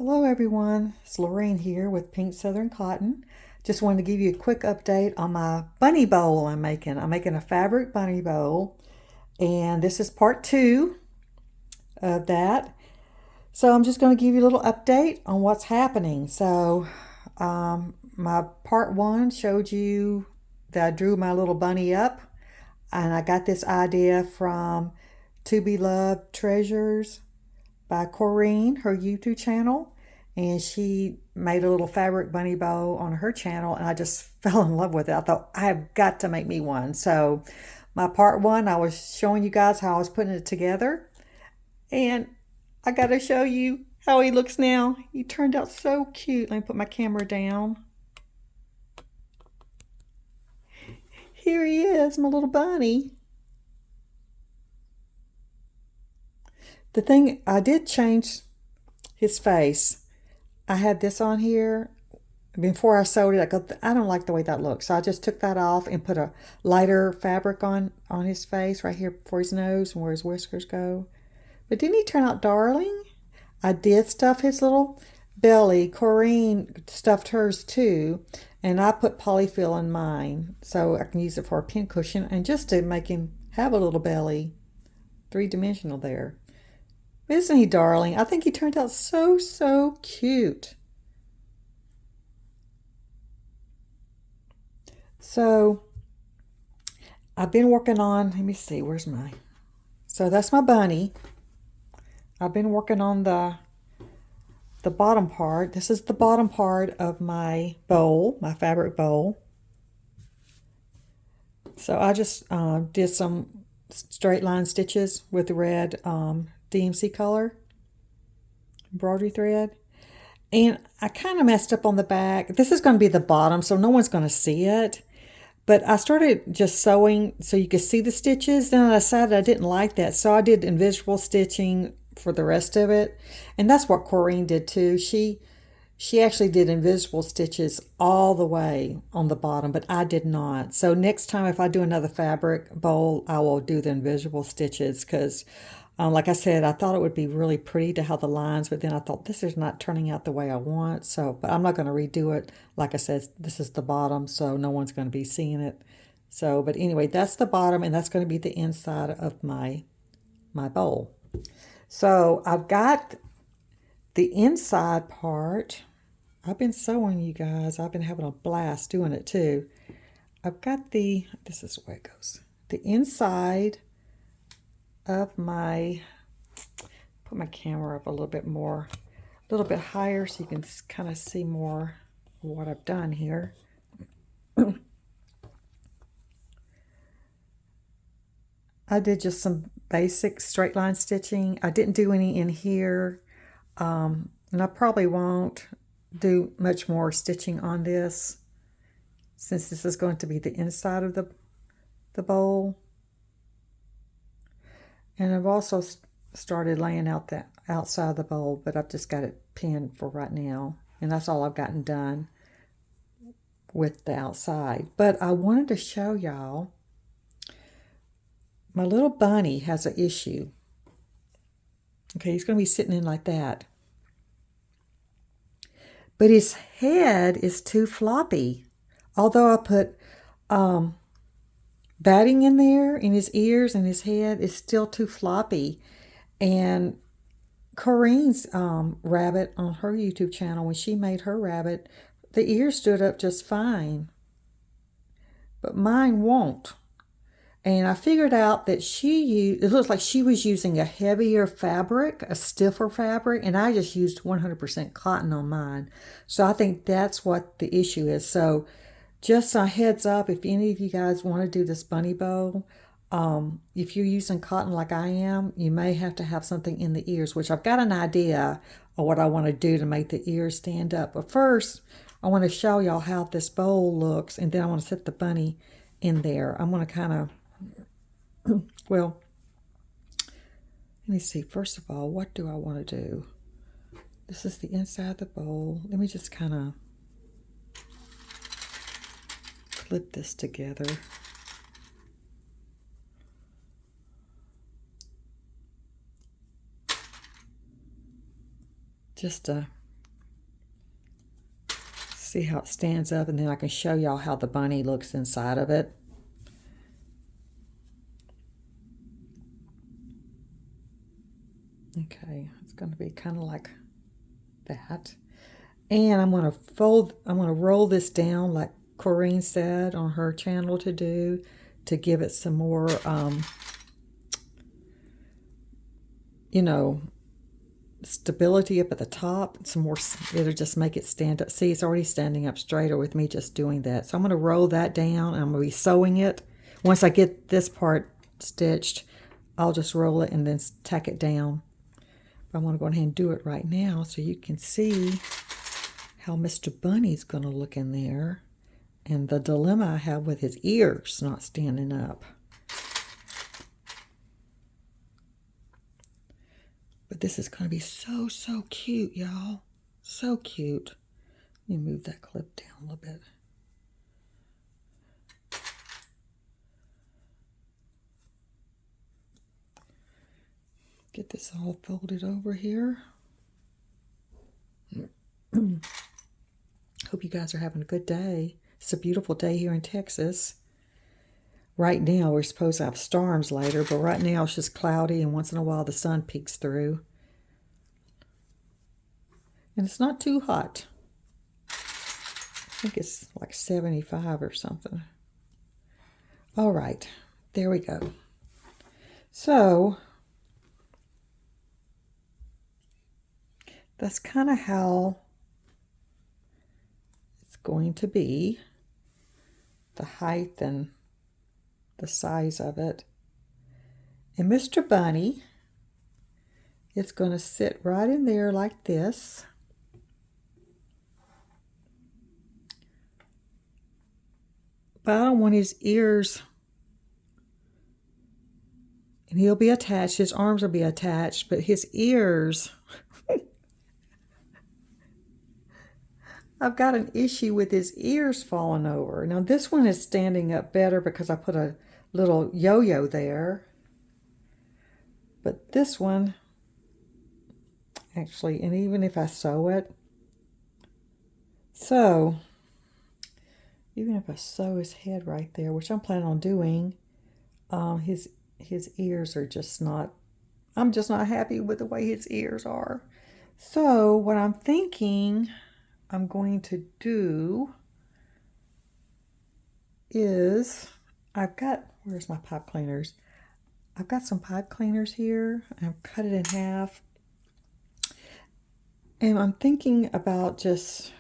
Hello everyone, it's Lorraine here with Pink Southern Cotton. Just wanted to give you a quick update on my bunny bowl I'm making. I'm making a fabric bunny bowl, and this is part 2 of that. So I'm just going to give you a little update on what's happening. My part 1 showed you that I drew my little bunny up, and I got this idea from To Be Loved Treasures by Corrine, her YouTube channel, and she made a little fabric bunny bow on her channel, and I just fell in love with it. I thought, I have got to make me one. So my part 1, I was showing you guys how I was putting it together, and I got to show you how he looks now. He turned out so cute. Let me put my camera down. Here he is, my little bunny. The thing, I did change his face. I had this on here. Before I sewed it, I don't like the way that looks. So I just took that off and put a lighter fabric on his face right here for his nose and where his whiskers go. But didn't he turn out darling? I did stuff his little belly. Corrine stuffed hers too. And I put polyfill in mine so I can use it for a pin cushion and just to make him have a little belly. 3-dimensional there. Isn't he darling? I think he turned out so cute. So I've been working on, let me see, so that's my bunny. I've been working on the bottom part. This is the bottom part of my bowl, my fabric bowl. So I just did some straight line stitches with the red DMC color embroidery thread. And I kind of messed up on the back. This is going to be the bottom, so no one's going to see it. But I started just sewing so you could see the stitches. Then I decided I didn't like that, so I did invisible stitching for the rest of it. And that's what Corrine did too. She actually did invisible stitches all the way on the bottom, but I did not. So next time if I do another fabric bowl, I will do the invisible stitches because like I said, I thought it would be really pretty to have the lines, but then I thought this is not turning out the way I want. So, but I'm not going to redo it. Like I said, this is the bottom, so no one's going to be seeing it. So, but anyway, that's the bottom, and that's going to be the inside of my bowl. So I've got the inside part. I've been sewing, you guys. I've been having a blast doing it too. I've got this is the way it goes. The inside of put my camera up a little bit more, a little bit higher so you can kind of see more of what I've done here. I did just some basic straight line stitching. I didn't do any in here, and I probably won't do much more stitching on this since this is going to be the inside of the bowl. And I've also started laying out the outside of the bowl, but I've just got it pinned for right now. And that's all I've gotten done with the outside. But I wanted to show y'all, my little bunny has an issue. Okay, he's going to be sitting in like that. But his head is too floppy. Although I put batting in there in his ears and his head is still too floppy. And Corrine's rabbit on her YouTube channel, when she made her rabbit, the ears stood up just fine. But mine won't. And I figured out that it looks like she was using a heavier fabric, a stiffer fabric, and I just used 100% cotton on mine. So I think that's what the issue is. So just a heads up, if any of you guys want to do this bunny bow, if you're using cotton like I am, you may have to have something in the ears, which I've got an idea of what I want to do to make the ears stand up. But first, I want to show y'all how this bowl looks, and then I want to set the bunny in there. I'm going to kind of, well, let me see. First of all, what do I want to do? This is the inside of the bowl. Let me just kind of clip this together. Just to See how it stands up, and then I can show y'all how the bunny looks inside of it. Okay, it's going to be kind of like that. And I'm going to roll this down like Corrine said on her channel to do, to give it some more, you know, stability up at the top. Some more, it'll just make it stand up. See, it's already standing up straighter with me just doing that. So I'm going to roll that down, and I'm going to be sewing it. Once I get this part stitched, I'll just roll it and then tack it down. But I'm going to go ahead and do it right now so you can see how Mr. Bunny's going to look in there, and the dilemma I have with his ears not standing up. But this is going to be so, so cute, y'all. So cute. Let me move that clip down a little bit. Get this all folded over here. Hope you guys are having a good day. It's a beautiful day here in Texas. Right now, we're supposed to have storms later, but right now it's just cloudy, and once in a while the sun peeks through. And it's not too hot. I think it's like 75 or something. All right, there we go. So that's kind of how it's going to be, the height and the size of it. And Mr. Bunny is going to sit right in there like this. But I don't want his ears, and he'll be attached, his arms will be attached, but his ears, I've got an issue with his ears falling over. Now this one is standing up better because I put a little yo-yo there. But this one, actually, and even if I sew it, so even if I sew his head right there, which I'm planning on doing, his ears are just not, I'm just not happy with the way his ears are. So what I'm thinking I'm going to do is, where's my pipe cleaners? I've got some pipe cleaners here. I've cut it in half. And I'm thinking about just,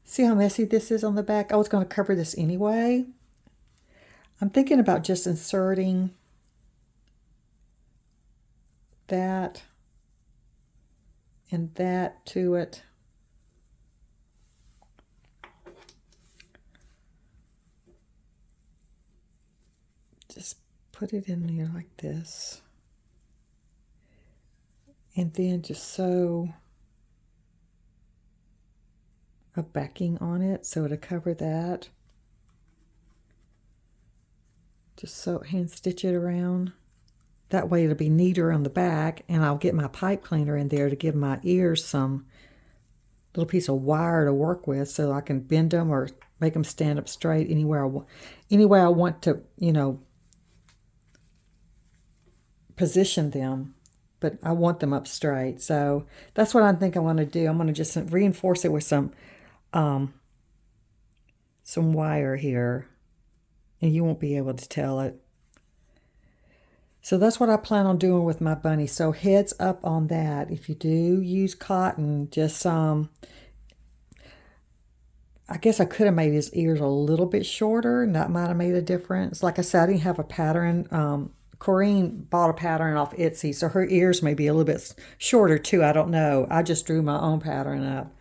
see how messy this is on the back? I was going to cover this anyway. I'm thinking about just inserting that and that to it. Just put it in there like this. And then just sew a backing on it so to cover that. Just sew, hand stitch it around. That way it'll be neater on the back, and I'll get my pipe cleaner in there to give my ears some little piece of wire to work with so I can bend them or make them stand up straight anywhere I want to, you know, position them, but I want them up straight. So that's what I think I want to do. I'm going to just reinforce it with some wire here, and you won't be able to tell it. So that's what I plan on doing with my bunny. So heads up on that. If you do use cotton, just I guess I could have made his ears a little bit shorter, and that might have made a difference. Like I said, I didn't have a pattern. Corrine bought a pattern off Etsy, so her ears may be a little bit shorter too. I don't know. I just drew my own pattern up.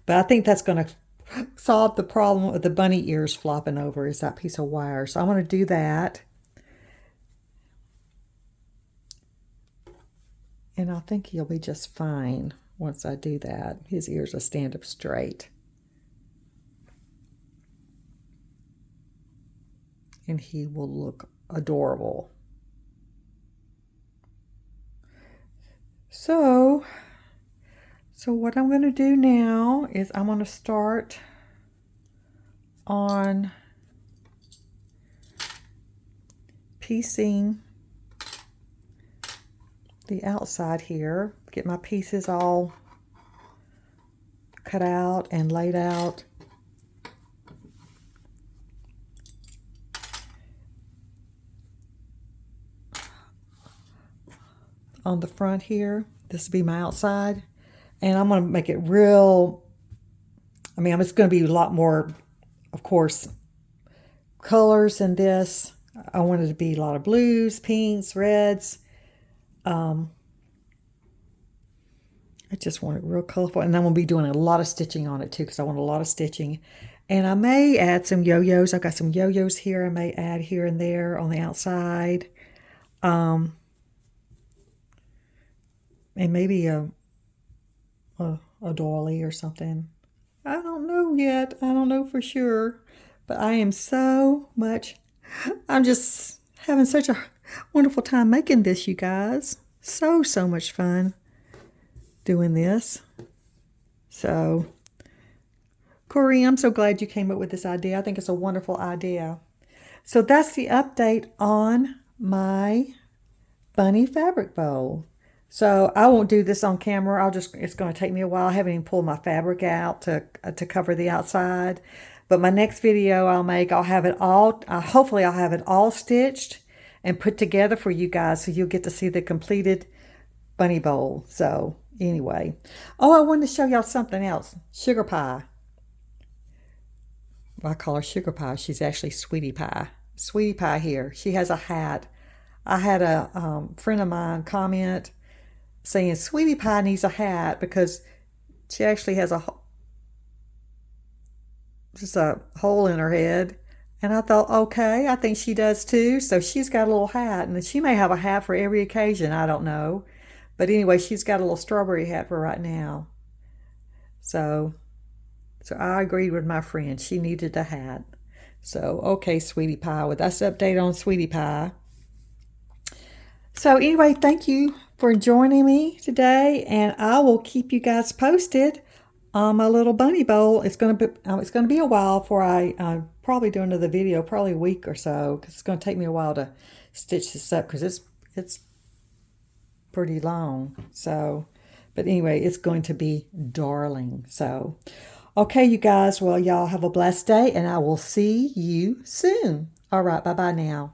But I think that's going to solve the problem with the bunny ears flopping over, is that piece of wire. So I'm going to do that. And I think he'll be just fine once I do that. His ears will stand up straight. And he will look adorable. So what I'm going to do now is I'm going to start on piecing the outside here. Get my pieces all cut out and laid out. On the front here, this will be my outside. And I'm going to make it real, it's going to be a lot more, of course, colors in this. I want it to be a lot of blues, pinks, reds. I just want it real colorful. And I'm going to be doing a lot of stitching on it too, because I want a lot of stitching. And I may add some yo-yos. I've got some yo-yos here I may add here and there on the outside. And maybe a doily or something. I don't know yet. I don't know for sure. But I am I'm just having such a wonderful time making this, you guys. So much fun doing this. So, Corrine, I'm so glad you came up with this idea. I think it's a wonderful idea. So that's the update on my bunny fabric bowl. So I won't do this on camera. It's going to take me a while. I haven't even pulled my fabric out to cover the outside. But my next video I'll have it all, hopefully I'll have it all stitched and put together for you guys, so you'll get to see the completed bunny bowl. So anyway. Oh, I wanted to show y'all something else. Sugar Pie. I call her Sugar Pie. She's actually Sweetie Pie. Sweetie Pie here. She has a hat. I had a friend of mine comment saying Sweetie Pie needs a hat because she actually has just a hole in her head. And I thought, okay, I think she does too. So she's got a little hat, and she may have a hat for every occasion. I don't know. But anyway, she's got a little strawberry hat for right now. So I agreed with my friend. She needed a hat. So, okay, Sweetie Pie. Well, that's the update on Sweetie Pie. So anyway, thank you for joining me today, and I will keep you guys posted on my little bunny bowl. It's going to be a while before I probably do another video, probably a week or so, because it's going to take me a while to stitch this up because it's pretty long. So, but anyway, it's going to be darling. So, okay, you guys. Well, y'all have a blessed day, and I will see you soon. All right, bye-bye now.